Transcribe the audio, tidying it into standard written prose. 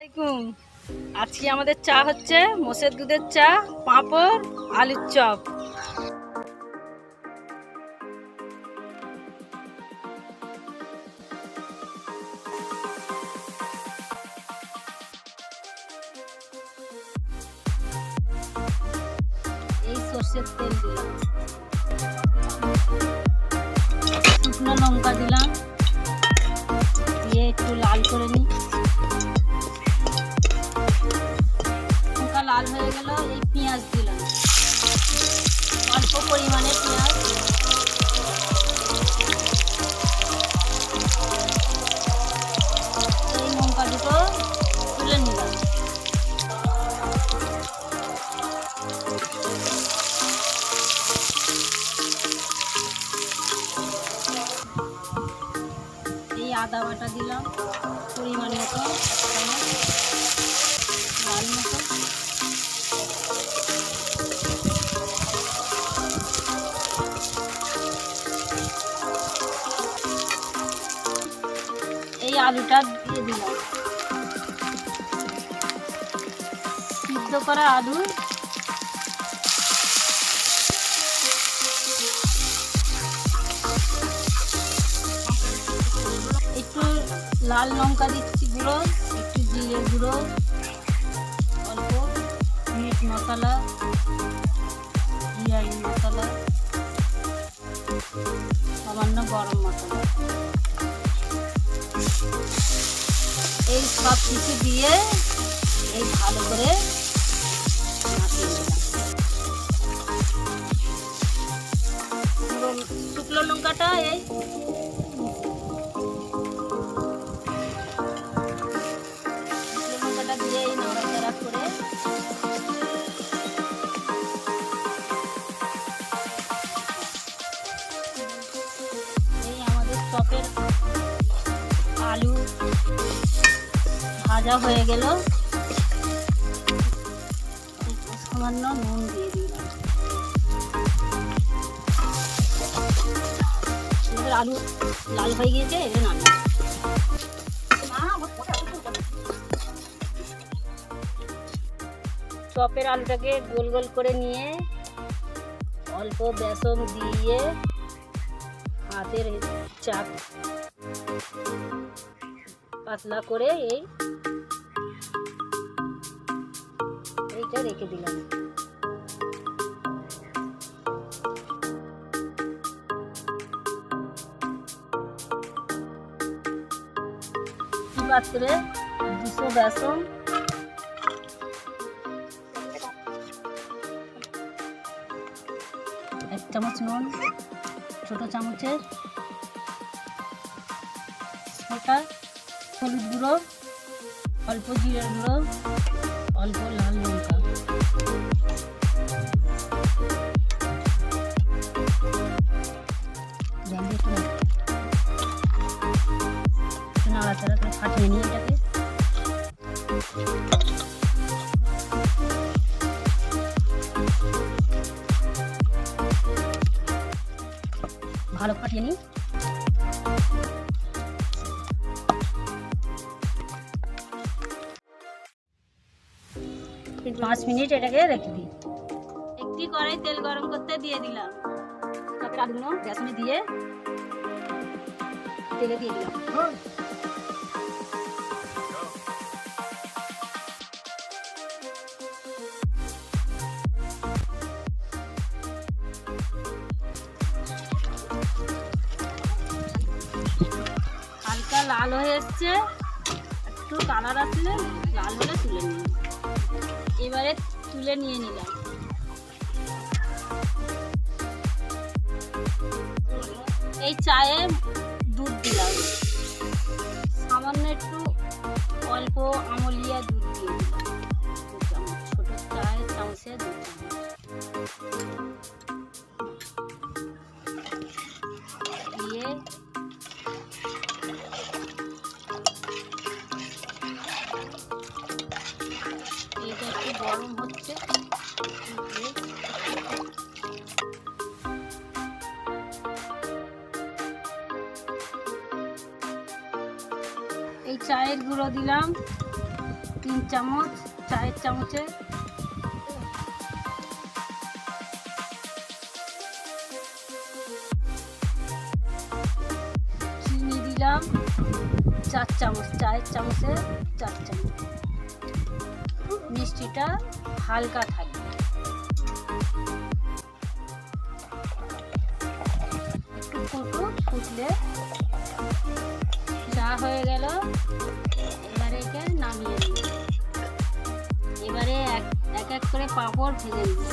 আসসালামাইকুম। আজকে আমাদের চা হচ্ছে মোষের দুধের চা, পাঁপড়, আলুর চপ। এই সর্ষের তেল দিলাম, শুকনো লঙ্কা দিলাম, দিয়ে একটু লাল করে নিই। লঙ্কা লাল হয়ে গেল, এই পেঁয়াজ দিলাম, অল্প পরিমাণে পেঁয়াজ। এই লঙ্কা দুটো তুলে নিলাম। এই আদা বাটা দিলাম পরিমাণ মতো, লাল মতো। এই আলুটা দিয়ে দিলাম, সিদ্ধ করা আলু। একটু লাল লঙ্কা দিচ্ছি গুঁড়ো, একটু জিরে গুঁড়ো, অল্প মিট মশলা, বিরিয়ানি মশলা, সামান্য গরম মশলা। এই সব কিছু দিয়ে এই ভালো করে মাখিয়ে নিলাম। শুকনো লঙ্কাটা এই দিয়ে এই নাড়াচাড়া করে এই আমাদের চপের আলু ভাজা হয়ে গেল। সামান্য নুন দিয়ে দিলাম। আলু লাল হয়ে গিয়েছে, এটা নামিয়ে চপের আলুটাকে গোল গোল করে নিয়ে অল্প বেসন দিয়ে হাতের চাপ পাতলা করে এইটা রেখে দিলাম। পাত্রে 200 বেসন, এক চামচ নুন, ছোট চামচের ছটা হলুদ গুঁড়ো, অল্প জিরে গুঁড়ো, অল্প লাল লঙ্কা, নাড়াচাড়া করে ফাটিয়ে নিয়ে এটাকে ভালো ফাটিয়ে নিই। 5 মিনিট এটাকে রেখে দিই। একটি কড়াই তেল গরম করতে দিয়ে দিলাম। চপের আলুগুলো বেসনে দিয়ে তেলে দিয়ে দিলাম। হালকা লাল হয়ে এসছে, একটু কালার আসলে লাল হলে তুলে নিই। এবারে তুলে নিয়ে নিলাম। এই চায়ে দুধ দিলাম, সামান্য একটু অল্প আমলিয়া দুধ দিয়ে দিলাম, 2 চামচ, ছোট চায়ের চামচে 2 চামচ দিয়ে এটা একটু গরম হচ্ছে। এই চায়ের গুঁড়ো দিলাম 3 চামচ চায়ের চামচে চিনি দিলাম 4 চামচ, চায়ের চামচে 4 চামচ। মিষ্টিটা হালকা থাকবে। একটু ফুটলে চা হয়ে গেল। এবারে একে নামিয়ে নিই। এবারে এক এক করে পাঁপড় ভেজে নিই।